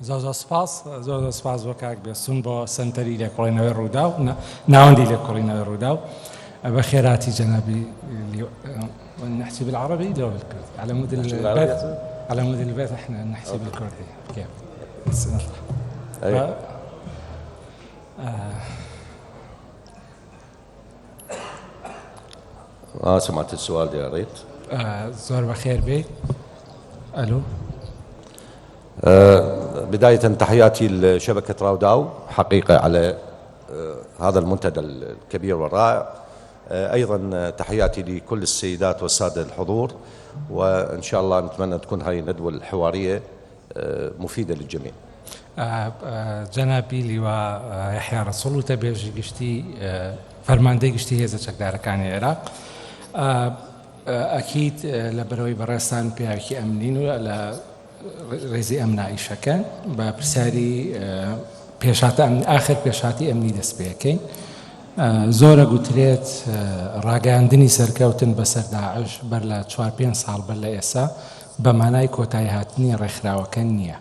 زۆر سپاس بۆ کاک بێسوون بۆ سنتەری لێکۆڵینەوەی ڕوودا و ناوەندی لێکۆڵینەوەی ڕوودا و بخيراتي جنابي نحكي بالعربي لو بالكردي على مود البيت على مود البيت احنا نحكي بالكردي كيف بسم الله سمعت السؤال يا ريت زور بخير بي الو بداية تحياتي لشبكة راوداو حقيقة على هذا المنتدى الكبير والرائع. أيضا تحياتي لكل السيدات والسادة الحضور، وإن شاء الله نتمنى تكون هاي الندوة الحوارية مفيدة للجميع. جنابي لواء يحيى رسول تبيجي قشتي فرماندي قشتي هذا شكدار كان العراق أكيد لبروي برستان بياكي أمنين ولا رئيسي أمنائي شكان ببرساري بيشات أمن آخر بيشاتي أمني دس بيكين زۆرە گوترێت ڕاگەاندنی سەرکەوتن بەسەر داعش بەر لە 4-5 ساڵ بەر لە ئێستا بە مانای کۆتایی هاتنی ڕێکخراوەکە نییە.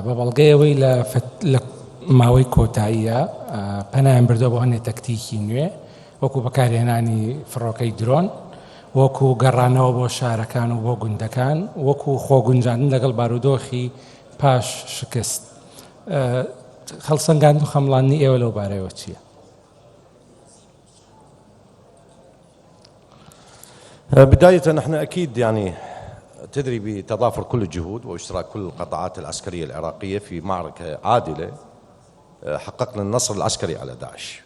بە بەڵگەیەوەی لە ماوەی کۆتاییە پەنایان بردۆ بۆ هەندێک تەکتیکی نوێ وەکو بەکارهێنانی فڕۆکەی درۆن، وەکو گەڕانەوە بۆ شارەکان و بۆ گوندەکان، وەکو خۆگونجاندن لەگەڵ بارودۆخی پاش شکست. خەڵسەنگاندن و خەمڵاندنی ئێوە لەو بارەیەوە چییە؟ بداية نحن أكيد يعني تدري بتضافر كل الجهود واشتراك كل القطاعات العسكرية العراقية في معركة عادلة حققنا النصر العسكري على داعش.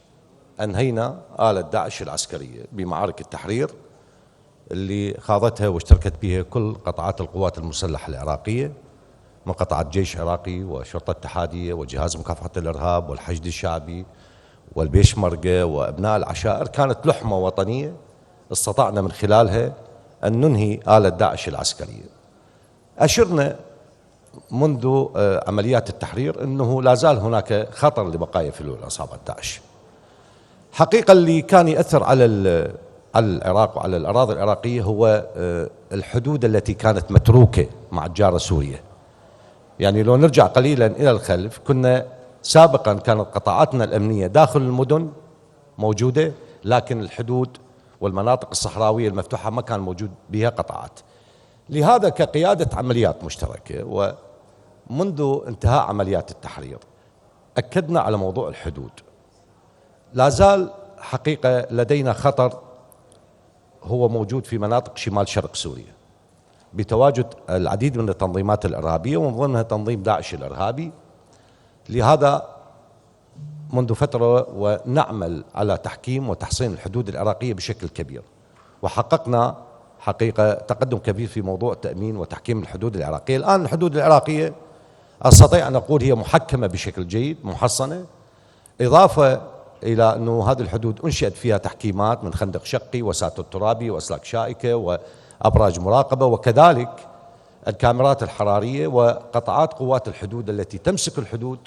أنهينا آلة داعش العسكرية بمعارك التحرير اللي خاضتها واشتركت بها كل قطاعات القوات المسلحة العراقية من قطاعات جيش عراقي وشرطة اتحادية وجهاز مكافحة الإرهاب والحشد الشعبي والبيشمركة وأبناء العشائر. كانت لحمة وطنية استطعنا من خلالها أن ننهي آلة داعش العسكرية. أشرنا منذ عمليات التحرير أنه لا زال هناك خطر لبقايا فلول عصابة داعش. حقيقة اللي كان يأثر على العراق وعلى الأراضي العراقية هو الحدود التي كانت متروكة مع الجارة سوريا. يعني لو نرجع قليلا إلى الخلف، كنا سابقا كانت قطاعاتنا الأمنية داخل المدن موجودة، لكن الحدود والمناطق الصحراوية المفتوحة ما كان موجود بها قطاعات. لهذا كقيادة عمليات مشتركة ومنذ انتهاء عمليات التحرير أكدنا على موضوع الحدود. لا زال حقيقة لدينا خطر هو موجود في مناطق شمال شرق سوريا بتواجد العديد من التنظيمات الإرهابية ومن ضمنها تنظيم داعش الإرهابي. لهذا منذ فترة ونعمل على تحكيم وتحصين الحدود العراقية بشكل كبير، وحققنا حقيقة تقدم كبير في موضوع تأمين وتحكيم الحدود العراقية. الآن الحدود العراقية أستطيع أن أقول هي محكمة بشكل جيد محصنة، إضافة إلى أنه هذه الحدود أنشئت فيها تحكيمات من خندق شقي وساتر ترابي وأسلاك شائكة وأبراج مراقبة، وكذلك الكاميرات الحرارية وقطاعات قوات الحدود التي تمسك الحدود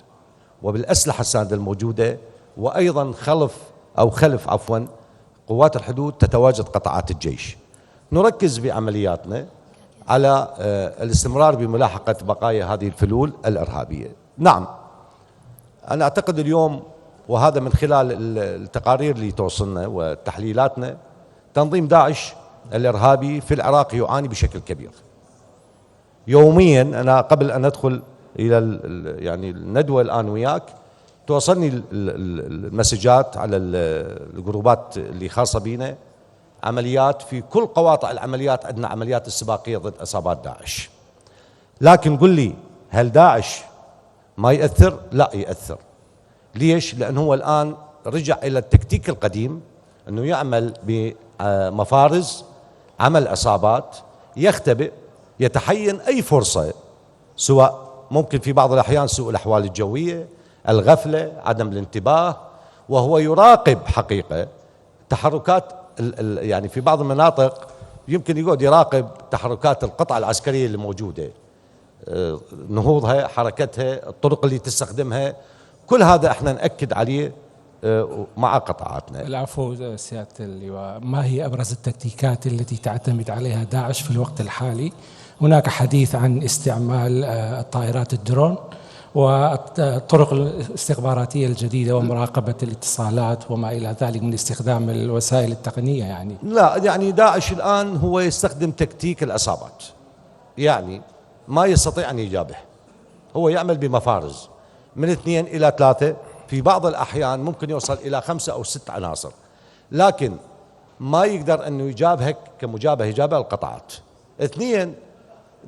وبالأسلحة الساندة الموجودة، وأيضا خلف قوات الحدود تتواجد قطاعات الجيش. نركز بعملياتنا على الاستمرار بملاحقة بقايا هذه الفلول الإرهابية. نعم، أنا أعتقد اليوم، وهذا من خلال التقارير اللي توصلنا وتحليلاتنا، تنظيم داعش الإرهابي في العراق يعاني بشكل كبير. يوميا أنا قبل أن أدخل إلى يعني الندوة الآن وياك توصلني المسجات على الجروبات اللي خاصة بينا، عمليات في كل قواطع العمليات عندنا عمليات استباقية ضد عصابات داعش. لكن قل لي هل داعش ما يأثر؟ لا يأثر. ليش؟ لأنه هو الآن رجع إلى التكتيك القديم، أنه يعمل بمفارز، عمل عصابات، يختبئ، يتحين أي فرصة، سواء ممكن في بعض الأحيان سوء الأحوال الجوية، الغفلة، عدم الانتباه، وهو يراقب حقيقة تحركات يعني في بعض المناطق يمكن يقعد يراقب تحركات القطع العسكرية اللي موجودة، نهوضها، حركتها، الطرق اللي تستخدمها، كل هذا احنا نأكد عليه مع قطاعاتنا. العفو سيادة اللواء، ما هي أبرز التكتيكات التي تعتمد عليها داعش في الوقت الحالي هناك حديث عن استعمال الطائرات الدرون والطرق الاستخباراتية الجديدة ومراقبة الاتصالات وما إلى ذلك من استخدام الوسائل التقنية يعني. لا، يعني داعش الآن هو يستخدم تكتيك العصابات، يعني ما يستطيع أن يجابه، هو يعمل بمفارز من 2 إلى 3، في بعض الأحيان ممكن يوصل إلى 5 أو 6 عناصر، لكن ما يقدر أنه يجابهك كمجابهة يجابه القطعات. 2،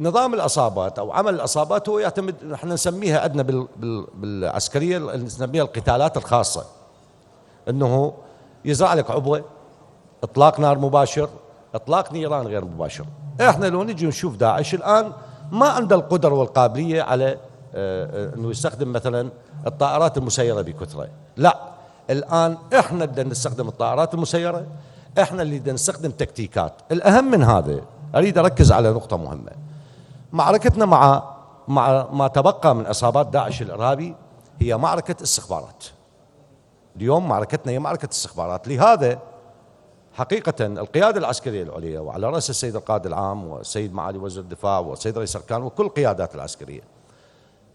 نظام العصابات أو عمل العصابات هو يعتمد، نحن نسميها عندنا بالعسكرية نسميها القتالات الخاصة، أنه يزرع لك عبوة، إطلاق نار مباشر، إطلاق نيران غير مباشر. إحنا لو نجي نشوف داعش الآن ما عنده القدرة والقابلية على أنه يستخدم مثلا الطائرات المسيرة بكثرة، لا، الآن إحنا بدنا نستخدم الطائرات المسيرة، إحنا اللي بدنا نستخدم تكتيكات. الأهم من هذا أريد أركز على نقطة مهمة، معركتنا مع ما تبقى من عصابات داعش الإرهابي هي معركة استخبارات. اليوم معركتنا هي معركة استخبارات، لهذا حقيقة القيادة العسكرية العليا وعلى رأس السيد القائد العام والسيد معالي وزير الدفاع والسيد رئيس الأركان وكل القيادات العسكرية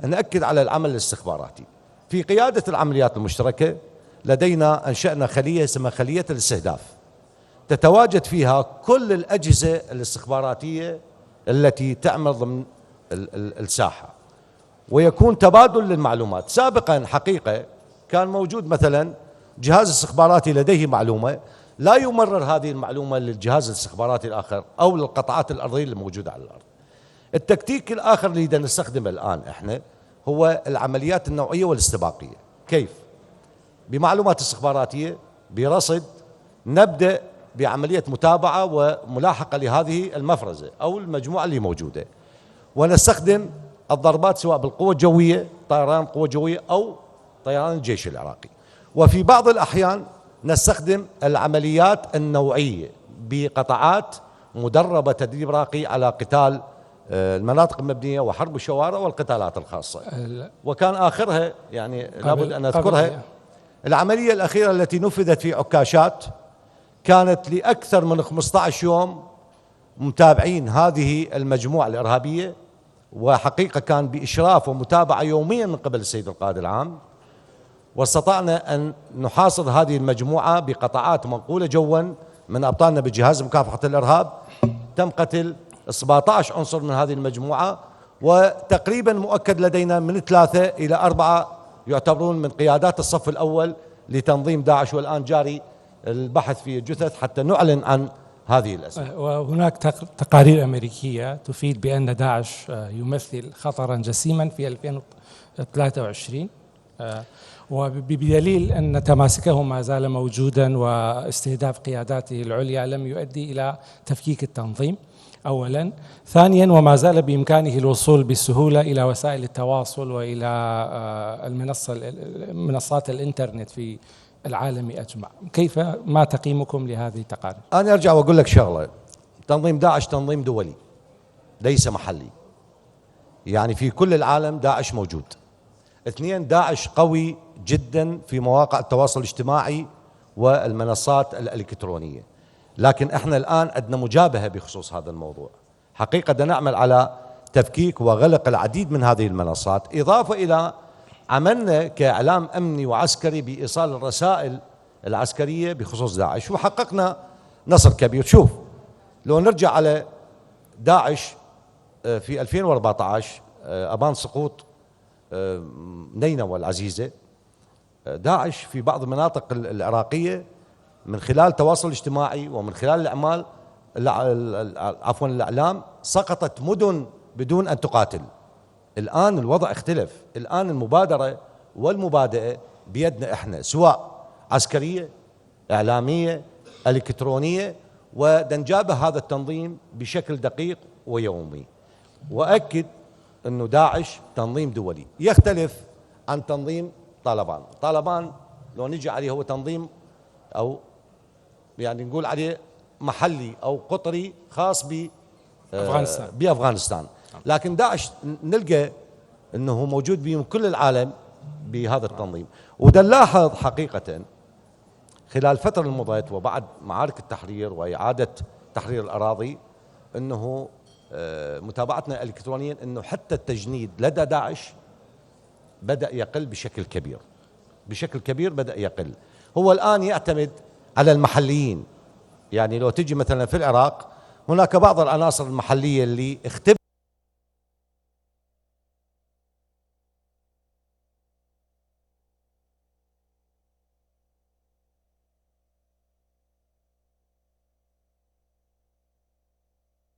نأكد على العمل الاستخباراتي. في قيادة العمليات المشتركة لدينا أنشأنا خلية اسمها خلية الاستهداف، تتواجد فيها كل الأجهزة الاستخباراتية التي تعمل ضمن الساحة، ويكون تبادل للمعلومات. سابقا حقيقة كان موجود مثلا جهاز استخباراتي لديه معلومة، لا يمرر هذه المعلومة للجهاز الاستخباراتي الآخر أو للقطعات الأرضية الموجودة على الأرض. التكتيك الآخر اللي بدنا نستخدمه الآن إحنا هو العمليات النوعية والاستباقية. كيف؟ بمعلومات استخباراتية، برصد، نبدأ بعملية متابعة وملاحقة لهذه المفرزة أو المجموعة اللي موجودة، ونستخدم الضربات سواء بالقوة الجوية، طيران قوة جوية أو طيران الجيش العراقي. وفي بعض الأحيان نستخدم العمليات النوعية بقطعات مدربة تدريب راقي على قتال المناطق المبنية وحرب الشوارع والقتالات الخاصة. وكان آخرها يعني لابد أن أذكرها العملية الأخيرة التي نفذت في عكاشات، كانت لأكثر من 15 يوم متابعين هذه المجموعة الإرهابية، وحقيقة كان بإشراف ومتابعة يوميا من قبل السيد القائد العام، واستطعنا أن نحاصر هذه المجموعة بقطعات منقولة جوا من أبطالنا بجهاز مكافحة الإرهاب. تم قتل 17 عنصر من هذه المجموعة، وتقريبا مؤكد لدينا من 3 إلى 4 يعتبرون من قيادات الصف الأول لتنظيم داعش، والآن جاري البحث في الجثث حتى نعلن عن هذه الأسماء. وهناك تقارير أمريكية تفيد بأن داعش يمثل خطرا جسيما في 2023، وبدليل أن تماسكه ما زال موجودا واستهداف قياداته العليا لم يؤدي إلى تفكيك التنظيم أولا. ثانيا، وما زال بإمكانه الوصول بسهولة إلى وسائل التواصل وإلى منصات الإنترنت في العالم أجمع. كيف ما تقييمكم لهذه التقارير؟ أنا أرجع وأقول لك شغلة، تنظيم داعش تنظيم دولي ليس محلي، يعني في كل العالم داعش موجود. 2، داعش قوي جدا في مواقع التواصل الاجتماعي والمنصات الإلكترونية، لكن احنا الآن عندنا مجابهة بخصوص هذا الموضوع. حقيقة بدنا نعمل على تفكيك وغلق العديد من هذه المنصات، إضافة إلى عملنا كإعلام أمني وعسكري بإيصال الرسائل العسكرية بخصوص داعش، وحققنا نصر كبير. شوف، لو نرجع على داعش في 2014 أبان سقوط نينوى العزيزة، داعش في بعض المناطق العراقية من خلال التواصل الاجتماعي ومن خلال الأعمال الإعلام سقطت مدن بدون أن تقاتل. الآن الوضع اختلف، الآن المبادرة والمبادئة بيدنا احنا، سواء عسكرية، إعلامية، إلكترونية، ودنجابه هذا التنظيم بشكل دقيق ويومي. وأكد أنه داعش تنظيم دولي يختلف عن تنظيم طالبان. طالبان لو نجي عليه هو تنظيم أو يعني نقول عليه محلي أو قطري خاص بأفغانستان، لكن داعش نلقى أنه موجود بين كل العالم بهذا التنظيم. وده نلاحظ حقيقة خلال الفترة المضيت وبعد معارك التحرير وإعادة تحرير الأراضي أنه متابعتنا الكترونيا انه حتى التجنيد لدى داعش بدأ يقل بشكل كبير بدأ يقل. هو الآن يعتمد على المحليين. يعني لو تجي مثلا في العراق هناك بعض العناصر المحلية اللي اختبرت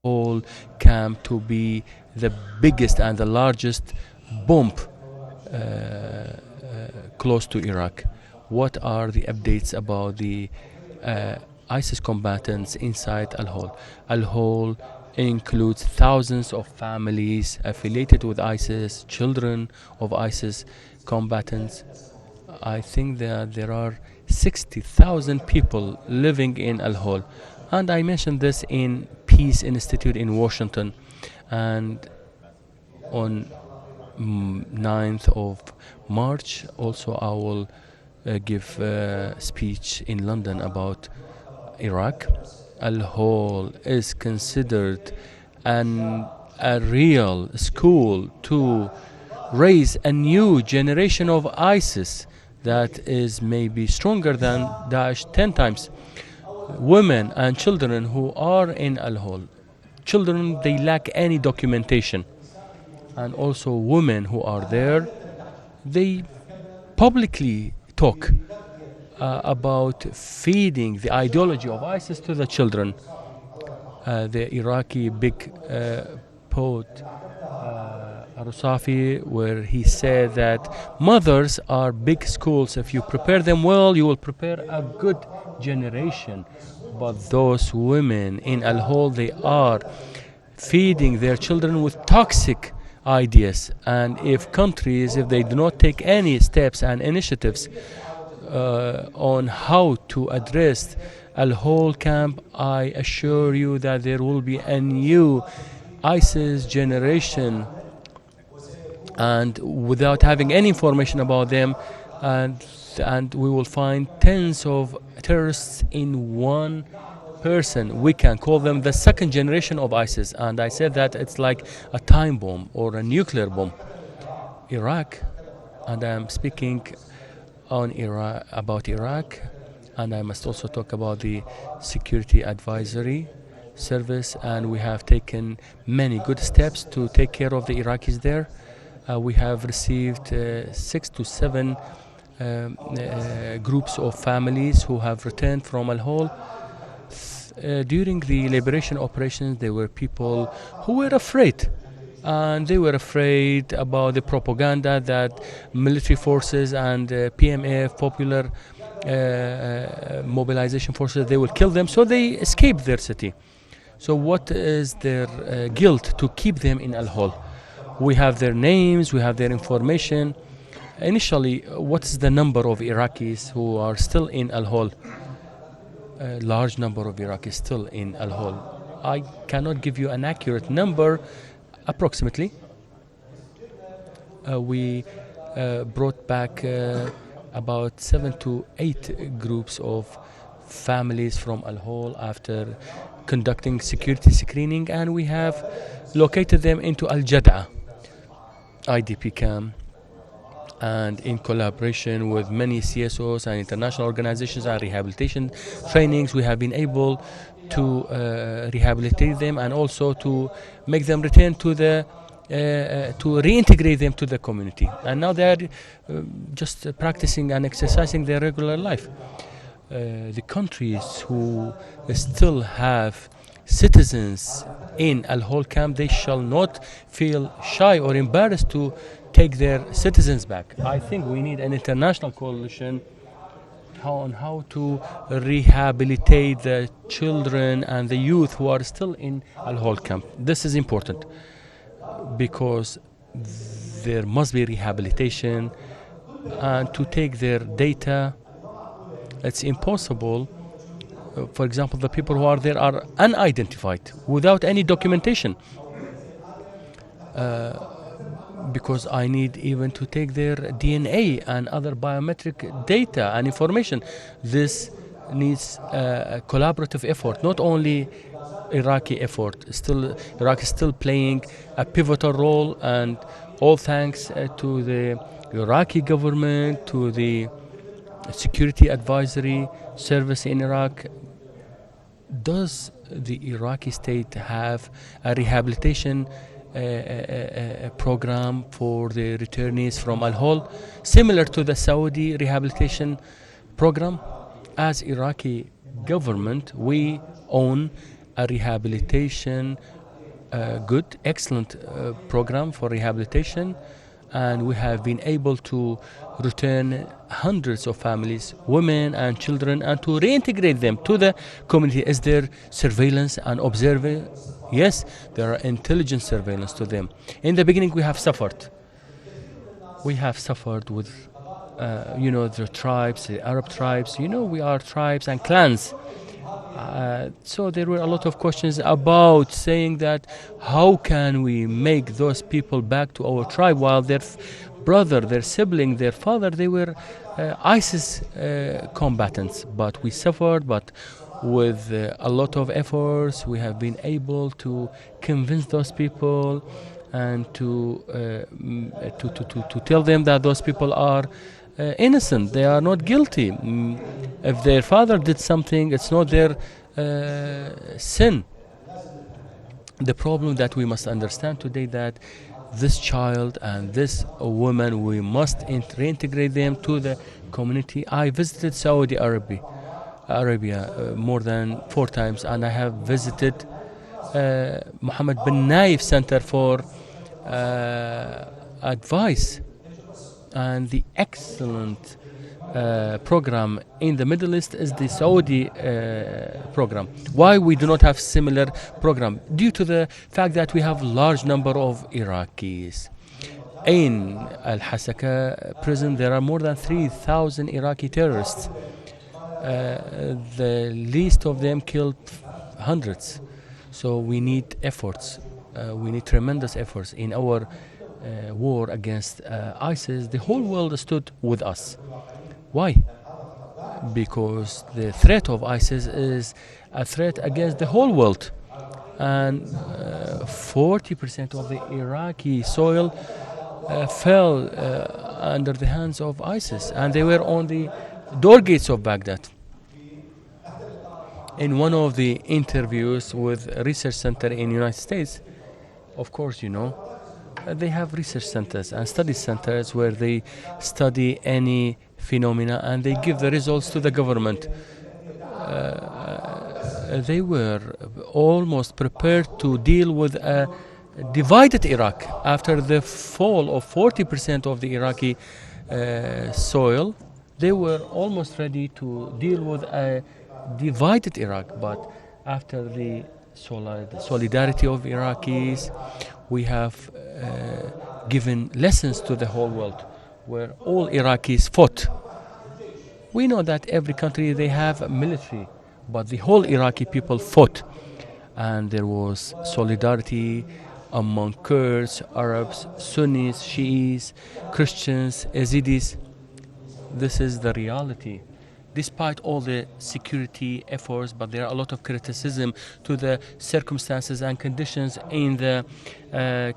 whole camp to be the biggest and the largest bomb close to Iraq. What are the updates about the ISIS combatants inside Al-Hol? Al-Hol includes thousands of families affiliated with ISIS, children of ISIS combatants. I think that there are 60,000 people living in Al-Hol. And I mentioned this in Peace Institute in Washington. And on 9th of March, also I will give a speech in London about Iraq. Al-Hol is considered a real school to raise a new generation of ISIS that is maybe stronger than Daesh 10 times. Women and children who are in Al-Hol, children, they lack any documentation. And also women who are there, they publicly talk about feeding the ideology of ISIS to the children. The Iraqi big poet Rasool, where he said that mothers are big schools. If you prepare them well, you will prepare a good generation. But those women in Al-Hol, they are feeding their children with toxic ideas. And if countries, if they do not take any steps and initiatives on how to address Al-Hol camp, I assure you that there will be a new ISIS generation, and without having any information about them, and we will find tens of terrorists in one person. We can call them the second generation of ISIS, and I said that it's like a time bomb or a nuclear bomb. Iraq, and I'm speaking on about Iraq, and I must also talk about the Security Advisory Service, and we have taken many good steps to take care of the Iraqis there. We have received 6 to 7 groups of families who have returned from Al-Hol. During the liberation operations, there were people who were afraid, and they were afraid about the propaganda that military forces and PMF, Popular Mobilization Forces, they will kill them, so they escaped their city. So what is their guilt to keep them in Al-Hol? We have their names, we have their information. Initially, what is the number of Iraqis who are still in Al-Hol? A large number of Iraqis still in Al-Hol. I cannot give you an accurate number, approximately. We brought back about 7 to 8 groups of families from Al-Hol after conducting security screening, and we have located them into Al-Jad'a IDP camp. And in collaboration with many CSOs and international organizations and rehabilitation trainings, we have been able to rehabilitate them and also to make them return to the to reintegrate them to the community. And now they are just practicing and exercising their regular life. The countries who still have citizens in Al-Hol camp, they shall not feel shy or embarrassed to take their citizens back. I think we need an international coalition on how to rehabilitate the children and the youth who are still in Al-Hol camp. This is important because there must be rehabilitation, and to take their data, it's impossible. For example, the people who are there are unidentified without any documentation. Because I need even to take their DNA and other biometric data and information. This needs a collaborative effort, not only Iraqi effort. Still, Iraq is still playing a pivotal role, and all thanks to the Iraqi government, to the security advisory service in Iraq. Does the Iraqi state have a rehabilitation program for the returnees from Al-Hol, similar to the Saudi rehabilitation program? As Iraqi government, we own a rehabilitation, good, excellent program for rehabilitation, and we have been able to return hundreds of families, women and children, and to reintegrate them to the community. Is there surveillance and observance? Yes, there are intelligence surveillance to them. In the beginning, we have suffered. We have suffered with, the tribes, the Arab tribes. We are tribes and clans. So there were a lot of questions about saying that how can we make those people back to our tribe while their brother, their sibling, their father, they were ISIS combatants. But we suffered, but with a lot of efforts we have been able to convince those people and to tell them that those people are innocent, they are not guilty. If their father did something, it's not their sin. The problem that we must understand today, that this child and this woman, we must reintegrate them to the community. I visited Saudi Arabia more than 4 times, and I have visited Mohammed bin Naif Center for advice, and the excellent program in the Middle East is the Saudi program. Why we do not have similar program? Due to the fact that we have large number of Iraqis. In Al-Hasaka prison, there are more than 3,000 Iraqi terrorists. The least of them killed hundreds. So we need efforts. We need tremendous efforts in our war against ISIS. The whole world stood with us. Why? Because the threat of ISIS is a threat against the whole world. And 40% of the Iraqi soil fell under the hands of ISIS, and they were on the door gates of Baghdad. In one of the interviews with a research center in the United States, of course, they have research centers and study centers where they study any phenomena and they give the results to the government. They were almost prepared to deal with a divided Iraq. After the fall of 40% of the Iraqi soil, they were almost ready to deal with a divided Iraq. But after the solidarity of Iraqis, we have given lessons to the whole world, where all Iraqis fought. We know that every country, they have a military, but the whole Iraqi people fought. And there was solidarity among Kurds, Arabs, Sunnis, Shiis, Christians, Yazidis. This is the reality. Despite all the security efforts, but there are a lot of criticism to the circumstances and conditions in the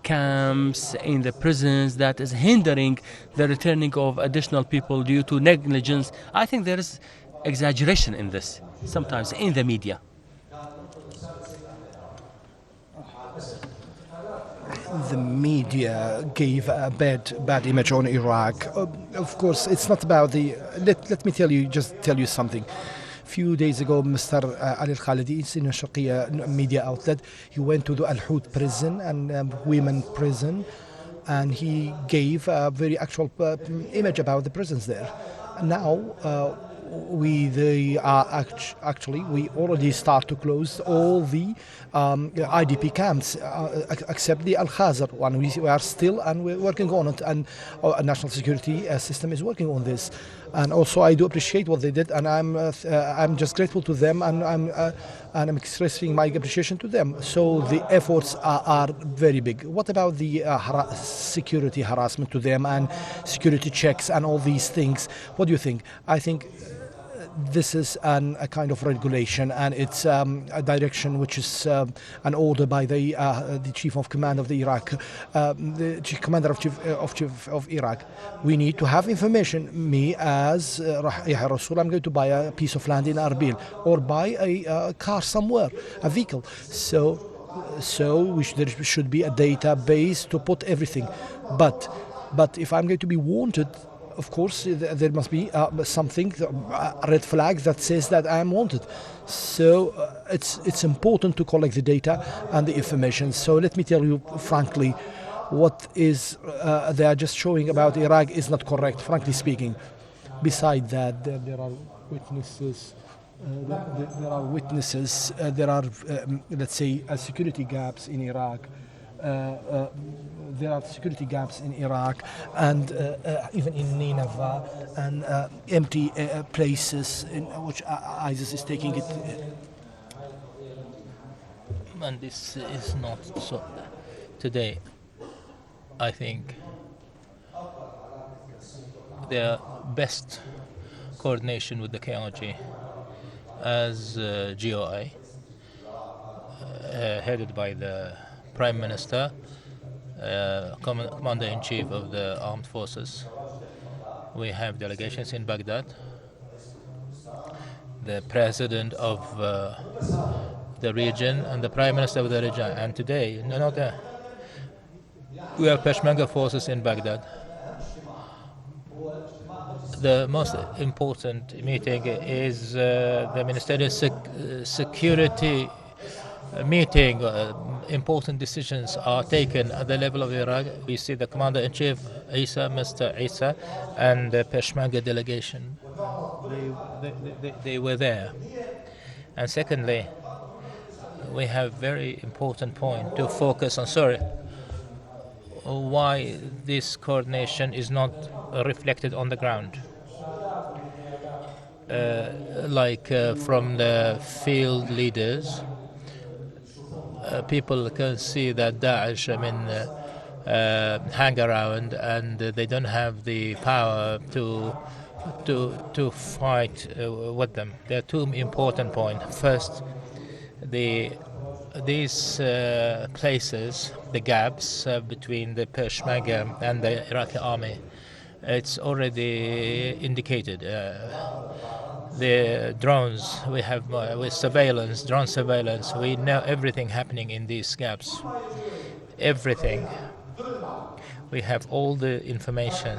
camps, in the prisons, that is hindering the returning of additional people due to negligence. I think there is exaggeration in this, sometimes in the media. The media gave a bad image on Iraq. Of course, it's not about the. Let me tell you something. Few days ago, Mr. Ali Al-Khalidi, it's in a Sharqiya media outlet. He went to the Al-Hud prison and women prison, and he gave a very actual image about the prisons there. Now, we already start to close all the IDP camps except the Al-Khazar one. We are still, and we're working on it, and our national security system is working on this. And also, I do appreciate what they did, and I'm just grateful to them, and I'm expressing my appreciation to them. So the efforts are very big. What about the security harassment to them and security checks and all these things? What do you think? I think this is a kind of regulation, and it's a direction which is an order by the chief of command of the Iraq, the chief commander of Iraq. We need to have information. Me as Yehia Rasool, I'm going to buy a piece of land in Arbil or buy a car somewhere, a vehicle. So there should be a database to put everything. But if I'm going to be wanted, of course, there must be something, a red flag that says that I am wanted. So it's important to collect the data and the information. So let me tell you frankly, what is they are just showing about Iraq is not correct, frankly speaking. Besides that, there are witnesses. There are, let's say, security gaps in Iraq. There are security gaps in Iraq and even in Nineveh, and empty places in which ISIS is taking it. And this is not so. Today, I think the best coordination with the KRG as GOI, headed by the Prime Minister, Commander-in-Chief of the Armed Forces. We have delegations in Baghdad, the President of the region and the Prime Minister of the region. And today, we have Peshmerga forces in Baghdad. The most important meeting is the Ministerial Security meeting. Important decisions are taken at the level of Iraq. We see the Commander-in-Chief, Mr. Isa, and the Peshmerga delegation. They were there. And secondly, we have very important point to focus on. Why this coordination is not reflected on the ground. From the field leaders, people can see that Daesh, hang around, and they don't have the power to fight with them. There are two important points. First, these places, the gaps between the Peshmerga and the Iraqi army, it's already indicated. The drones, we have with surveillance, drone surveillance, we know everything happening in these gaps. Everything. We have all the information.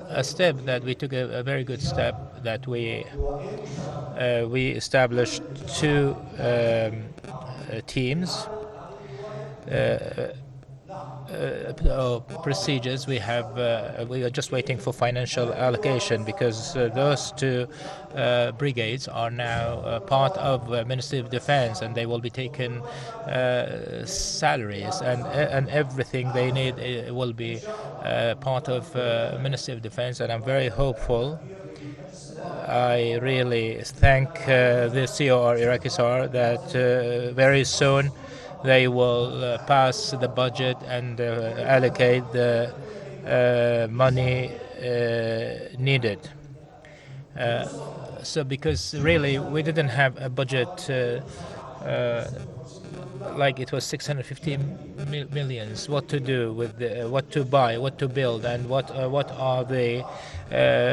A step that we took, a very good step, that we established two teams, procedures. We are just waiting for financial allocation, because those two brigades are now part of Ministry of Defense, and they will be taken salaries, and everything they need will be part of Ministry of Defense. And I'm very hopeful. I really thank the COR, Iraqi SAR, that very soon they will pass the budget and allocate the money needed. So because really we didn't have a budget like it was 650 millions. What to do with what to buy, what to build, and what are the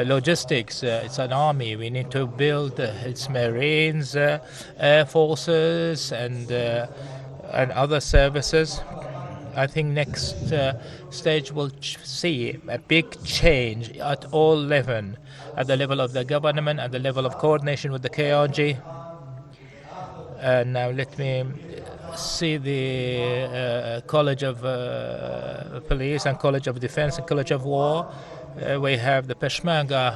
logistics? It's an army. We need to build its Marines, Air Forces, and other services. I think next stage will see a big change at all levels, at the level of the government, at the level of coordination with the KRG. Now let me see the College of Police and College of Defense and College of War. We have the Peshmerga,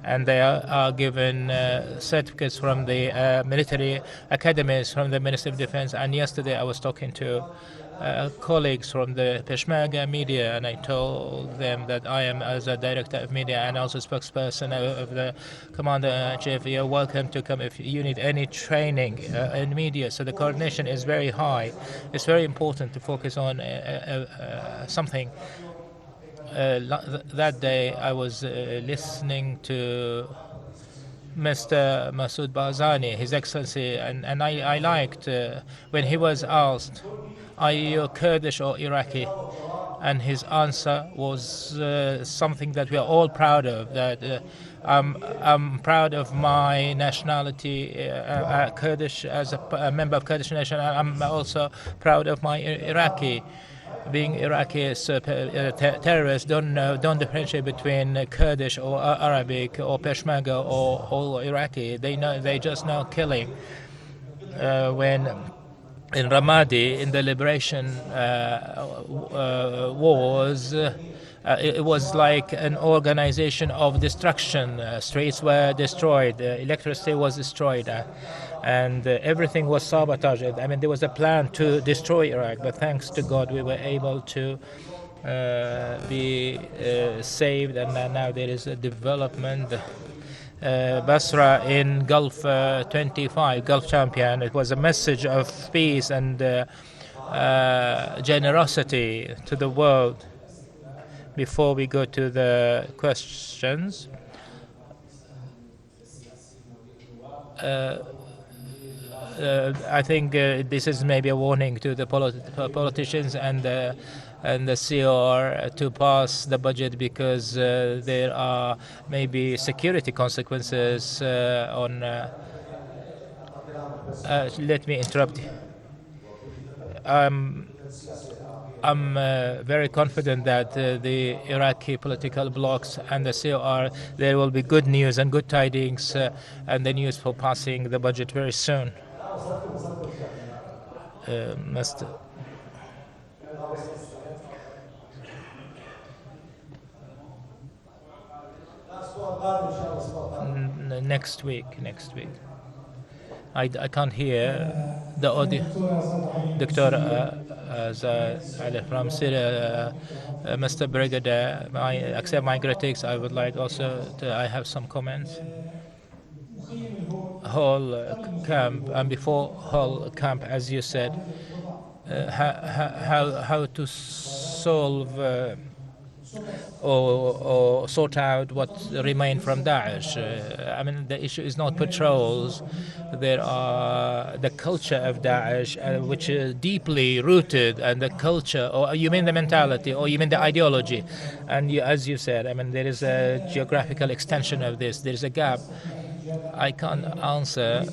and they are given certificates from the military academies from the Ministry of Defense. And yesterday I was talking to colleagues from the Peshmerga media, and I told them that I am, as a director of media and also spokesperson of the Commander-in-Chief, you're welcome to come if you need any training in media. So the coordination is very high. It's very important to focus on something. That day I was listening to Mr. Masoud Barzani, His Excellency, and I liked when he was asked, are you Kurdish or Iraqi? And his answer was something that we are all proud of, that I'm proud of my nationality, Kurdish, as a member of Kurdish nation. I'm also proud of my Iraqi. Being Iraqi terrorists don't differentiate between Kurdish or Arabic or Peshmerga or Iraqi. They just know killing. When in Ramadi, in the liberation wars, it was like an organization of destruction. Streets were destroyed, electricity was destroyed, and everything was sabotaged. I mean, there was a plan to destroy Iraq, but thanks to God, we were able to be saved, and now there is a development. Basra in Gulf 25, Gulf Champion. It was a message of peace and generosity to the world. Before we go to the questions, I think this is maybe a warning to the politicians and the COR to pass the budget, because there are maybe security consequences on. Let me interrupt. I'm very confident that the Iraqi political blocs and the COR, there will be good news and good tidings and the news for passing the budget very soon. Mr. Next week. I can't hear the audio. Dr. From Syria, Mr. Brigadier, I accept my critics. I would like also I have some comments. Whole camp, and before whole camp, as you said, how to solve or sort out what remain from Daesh. I mean, the issue is not patrols. There are the culture of Daesh, which is deeply rooted, and the culture, or you mean the mentality, or you mean the ideology. And as you said, I mean, there is a geographical extension of this. There is a gap. I can't answer,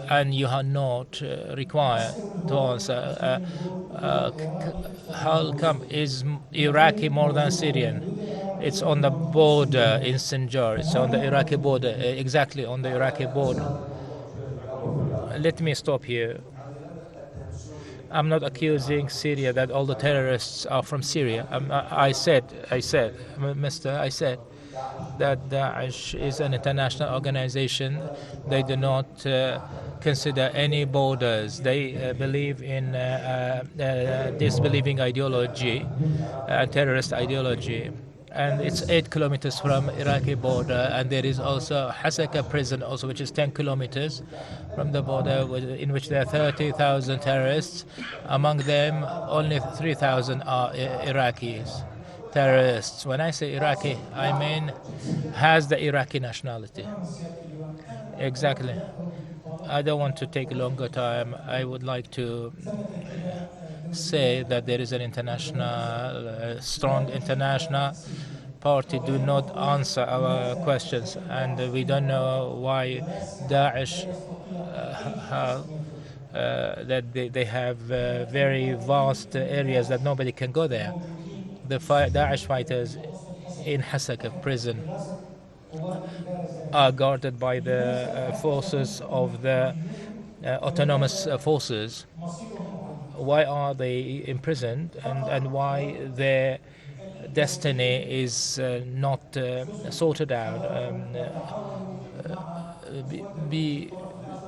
and you are not required to answer. How come is Iraqi more than Syrian? It's on the border in Sinjar. It's on the Iraqi border, exactly on the Iraqi border. Let me stop here. I'm not accusing Syria that all the terrorists are from Syria. I said that Daesh is an international organization. They do not consider any borders. They believe in disbelieving ideology, terrorist ideology. And it's 8 kilometers from Iraqi border, and there is also Hasaka prison also, which is 10 kilometers from the border, in which there are 30,000 terrorists. Among them, only 3,000 are Iraqis. Terrorists. When I say Iraqi, I mean has the Iraqi nationality. Exactly. I don't want to take a longer time. I would like to say that there is an international, strong international party do not answer our questions, and we don't know why Daesh that they have very vast areas that nobody can go there. The Daesh fighters in Hasaka prison are guarded by the forces of the autonomous forces. Why are they imprisoned, and why their destiny is not sorted out? Be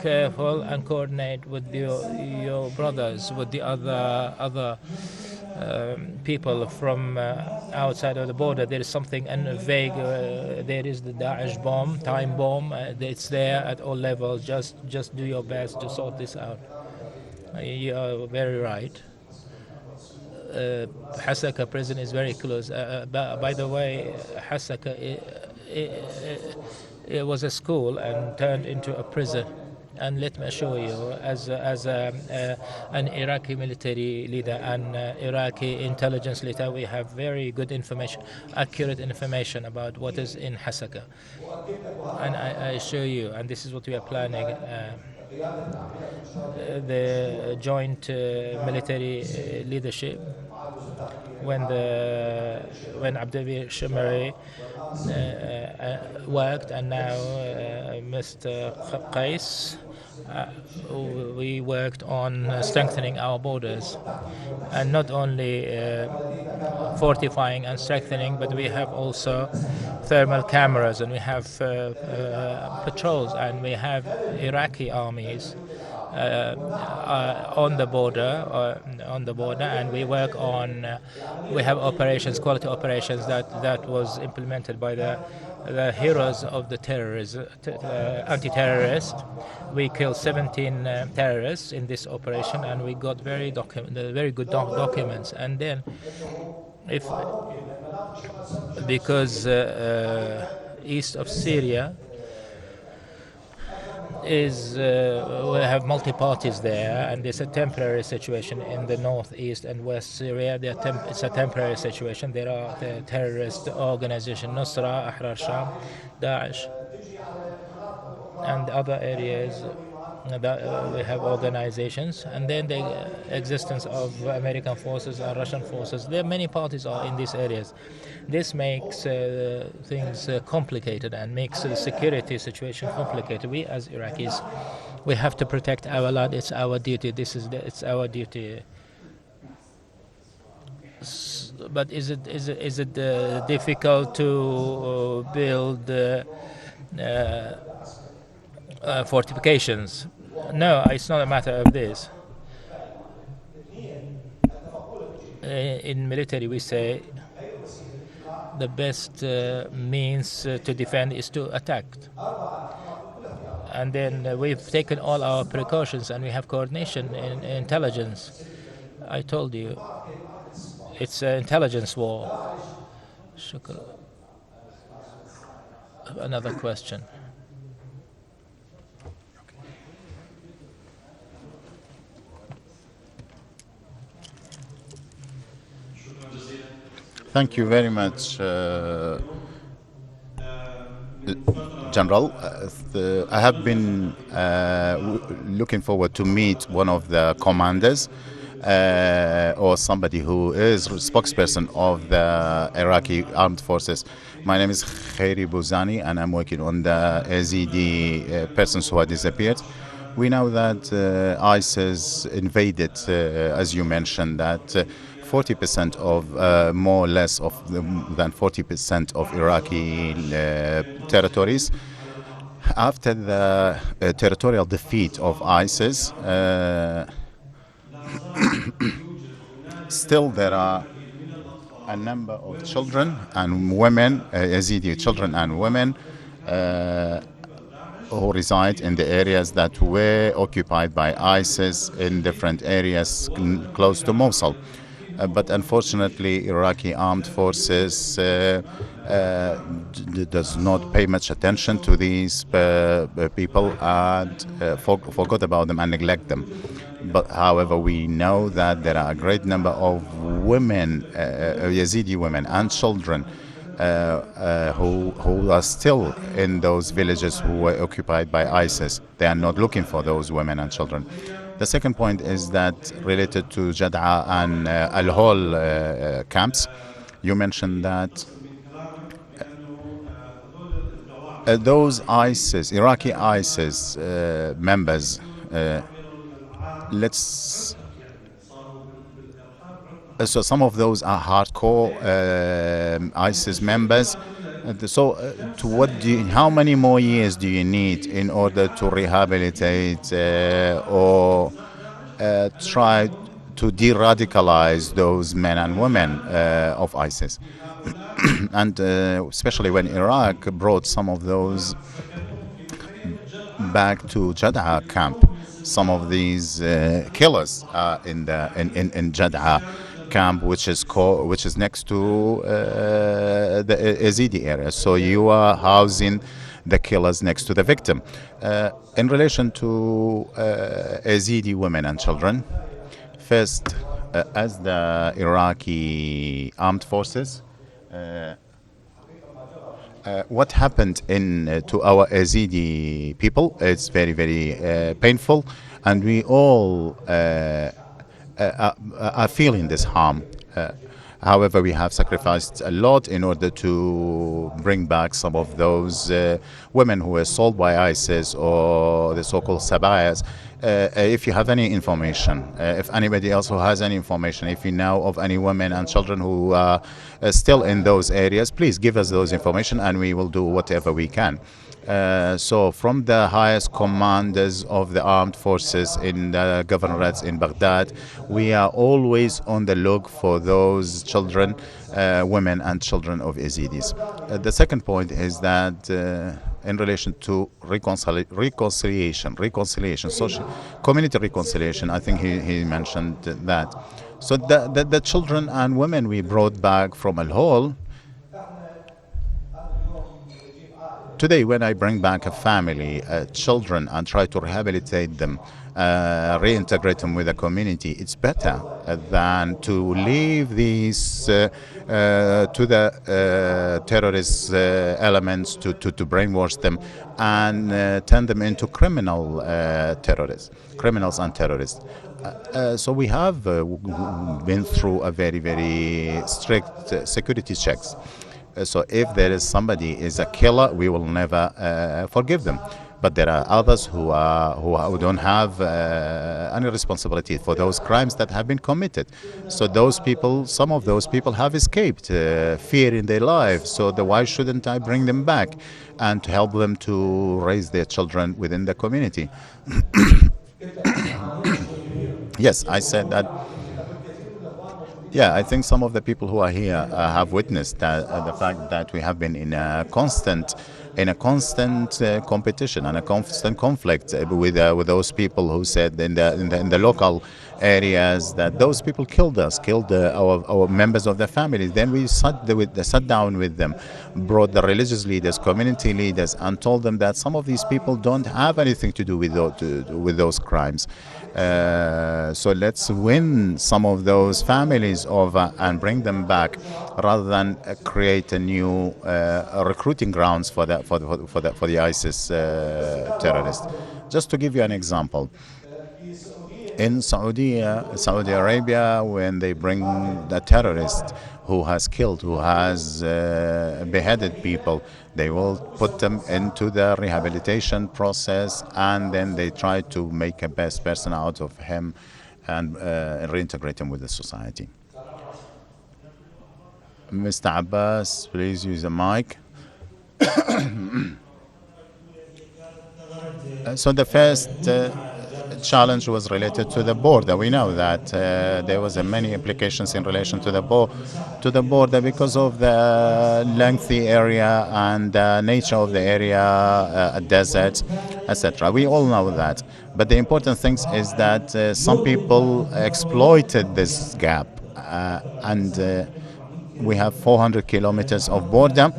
careful and coordinate with your brothers, with the other people from outside of the border. There is something vague. There is the Daesh bomb, time bomb. It's there at all levels. Just do your best to sort this out. You are very right. Hasaka prison is very close. By the way, Hasaka it was a school and turned into a prison. And let me assure you, as an Iraqi military leader and Iraqi intelligence leader, we have very good information, accurate information about what is in Hasaka. And I assure you, and this is what we are planning, the joint military leadership, when Abdel Shemari worked, and now Mr. Qais, we worked on strengthening our borders, and not only fortifying and strengthening, but we have also thermal cameras, and we have patrols, and we have Iraqi armies on the border, and we work on. We have operations, quality operations that was implemented by the heroes of the anti-terrorist. We killed 17 terrorists in this operation, and we got very good documents. And then, because east of Syria we have multi-parties there, and it's a temporary situation. In the northeast and west Syria, it's a temporary situation. There are the terrorist organization Nusra, Ahrar Sham, Daesh, and other areas that we have organizations, and then the existence of American forces and Russian forces. There are many parties are in these areas. This makes things complicated and makes the security situation complicated. We as Iraqis, we have to protect our land. It's our duty. It's our duty. But is it difficult to build fortifications? No, it's not a matter of this. In military, we say the best means to defend is to attack. And then we've taken all our precautions, and we have coordination in intelligence. I told you, it's an intelligence war. Shukr. Another question. Thank you very much, General. I have been looking forward to meet one of the commanders or somebody who is spokesperson of the Iraqi armed forces. My name is Khairi Bouzani, and I'm working on the Yazidi persons who have disappeared. We know that ISIS invaded, as you mentioned, that 40% of more or less than 40% of Iraqi territories. After the territorial defeat of ISIS, still there are a number of children and women, Yazidi children and women, who reside in the areas that were occupied by ISIS in different areas close to Mosul. But unfortunately, Iraqi armed forces does not pay much attention to these people and forgot about them and neglect them. But however, we know that there are a great number of women, Yazidi women and children who are still in those villages who were occupied by ISIS. They are not looking for those women and children. The second point is that related to Jad'a and Al-Hol camps. You mentioned that those Iraqi ISIS members, so some of those are hardcore ISIS members. So, how many more years do you need in order to rehabilitate or try to de-radicalize those men and women of ISIS? And especially when Iraq brought some of those back to Jad'a camp. Some of these killers are in Jad'a camp, which is next to the Yazidi area. So you are housing the killers next to the victim. In relation to Yazidi women and children, first, as the Iraqi armed forces, what happened to our Yazidi people, it's very, very painful, and we all are feeling this harm. However, we have sacrificed a lot in order to bring back some of those women who were sold by ISIS or the so-called Sabayas. If you have any information, if anybody else who has any information, if you know of any women and children who are still in those areas, please give us those information and we will do whatever we can. So from the highest commanders of the armed forces in the governorates in Baghdad, we are always on the look for those children, women and children of Yazidis. The second point is that in relation to reconciliation, social, community reconciliation, I think he mentioned that. So the children and women we brought back from Al-Hol, today, when I bring back a family, children, and try to rehabilitate them, reintegrate them with the community, it's better than to leave these to the terrorist elements to brainwash them and turn them into criminals and terrorists. So we have been through a very, very strict security checks. So if there is somebody is a killer, we will never forgive them. But there are others who don't have any responsibility for those crimes that have been committed. So those people, some of those people have escaped fear in their lives. So why shouldn't I bring them back and to help them to raise their children within the community? Yes, I said that. Yeah, I think some of the people who are here have witnessed the fact that we have been in a constant competition and a constant conflict with those people who said in the local areas that those people killed us, killed our members of the family. Then we sat down with them, brought the religious leaders, community leaders, and told them that some of these people don't have anything to do with those crimes. So let's win some of those families over and bring them back, rather than create a new recruiting grounds for the ISIS terrorists. Just to give you an example, in Saudi Arabia, when they bring the terrorist who has killed, who has beheaded people, they will put them into the rehabilitation process, and then they try to make a best person out of him and reintegrate him with the society. Mr. Abbas, please use the mic. So the first challenge was related to the border. We know that there was many implications in relation to the border because of the lengthy area and the nature of the area, desert, etc. We all know that. But the important thing is that some people exploited this gap, and we have 400 kilometers of border.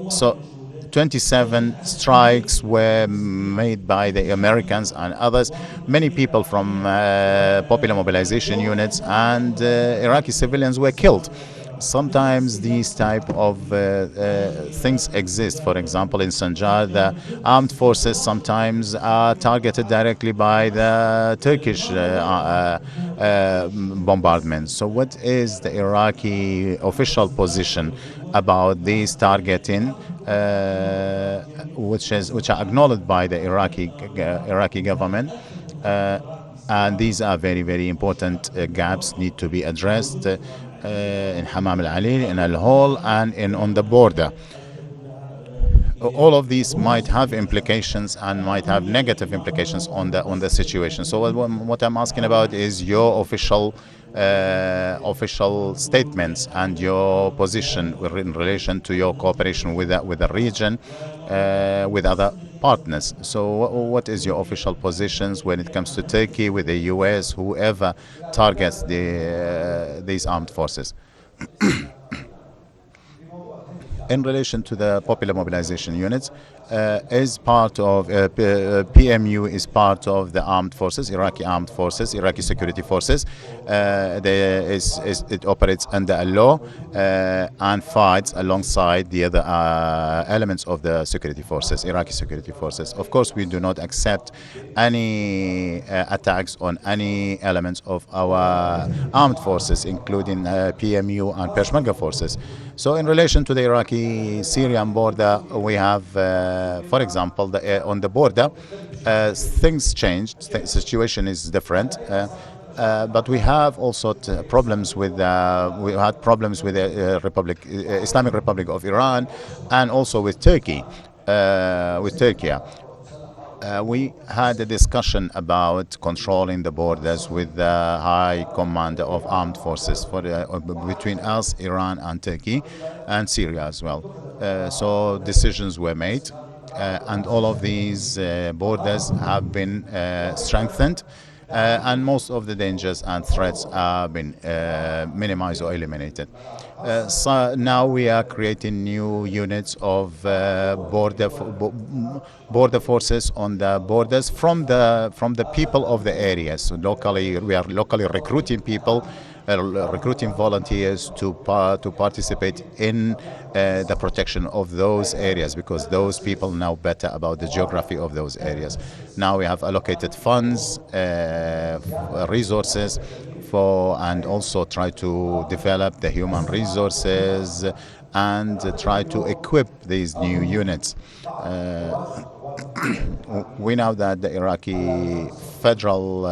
So 27 strikes were made by the Americans and others. Many people from popular mobilization units and Iraqi civilians were killed. Sometimes these type of things exist. For example, in Sanjar, the armed forces sometimes are targeted directly by the Turkish bombardments. So what is the Iraqi official position about these targeting, which are acknowledged by the Iraqi government? And these are very, very important gaps, need to be addressed in Hamam al-Alil, in Al-Hol, and on the border. All of these might have implications and might have negative implications on the situation. So what I'm asking about is your official statements and your position in relation to your cooperation with the region, with other partners. So what is your official positions when it comes to Turkey, with the US, whoever targets these armed forces? in relation to the popular mobilization units, is part of PMU is part of the armed forces, Iraqi armed forces, Iraqi security forces. It operates under a law and fights alongside the other elements of the security forces, Iraqi security forces. Of course, we do not accept any attacks on any elements of our armed forces, including PMU and Peshmerga forces. So in relation to the Iraqi-Syrian border, we have, for example, on the border, things changed. The situation is different. But we have also problems with we had problems with the Islamic Republic of Iran, and also with Turkey, with Turkey. We had a discussion about controlling the borders with the High Commander of Armed Forces between us, Iran, and Turkey, and Syria as well. So decisions were made, and all of these borders have been strengthened. And most of the dangers and threats have been minimized or eliminated. So now we are creating new units of border forces on the borders from the people of the areas. So locally, we are locally recruiting people, recruiting volunteers to participate in the protection of those areas, because those people know better about the geography of those areas. Now we have allocated funds, resources and also try to develop the human resources and try to equip these new units. We know that the Iraqi federal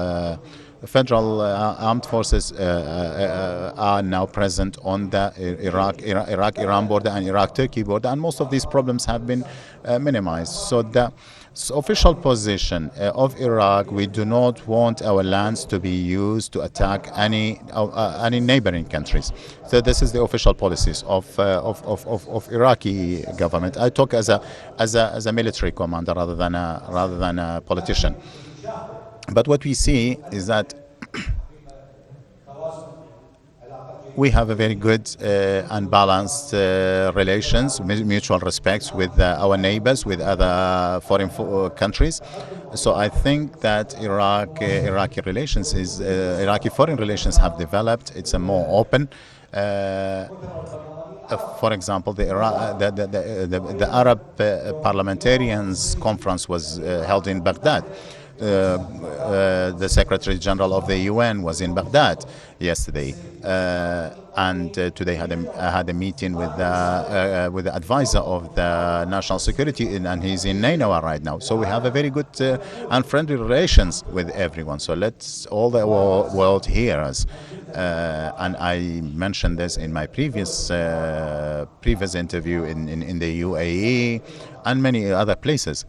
armed forces are now present on the Iraq-Iran border and Iraq-Turkey border, and most of these problems have been minimized. So the official position of Iraq, we do not want our lands to be used to attack any neighboring countries. So this is the official policies of Iraqi government. I talk as a military commander rather than a politician. But what we see is that we have a very good and balanced relations, mutual respects with our neighbors, with other foreign countries. So I think that Iraqi foreign relations have developed. It's a more open. For example, the Arab Parliamentarians Conference was held in Baghdad. The Secretary General of the UN was in Baghdad yesterday, and today I had a meeting with the advisor of the national security, and he's in Nainawa right now. So we have a very good and friendly relations with everyone. So let's all the world hear us. And I mentioned this in my previous interview in the UAE and many other places.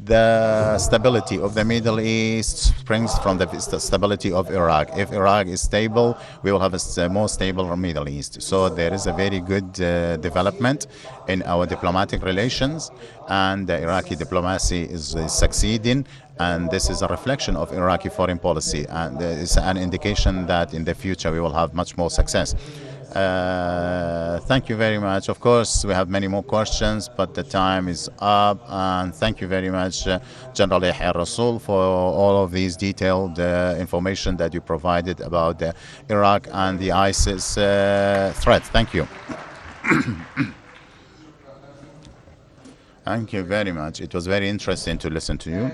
The stability of the Middle East springs from the stability of Iraq. If Iraq is stable, we will have a more stable Middle East. So there is a very good development in our diplomatic relations, and the Iraqi diplomacy is succeeding. And this is a reflection of Iraqi foreign policy, and it's an indication that in the future we will have much more success. Thank you very much. Of course, we have many more questions, but the time is up. And thank you very much, General Yehia Rasool, for all of these detailed information that you provided about Iraq and the ISIS threat. Thank you. Thank you very much. It was very interesting to listen to you.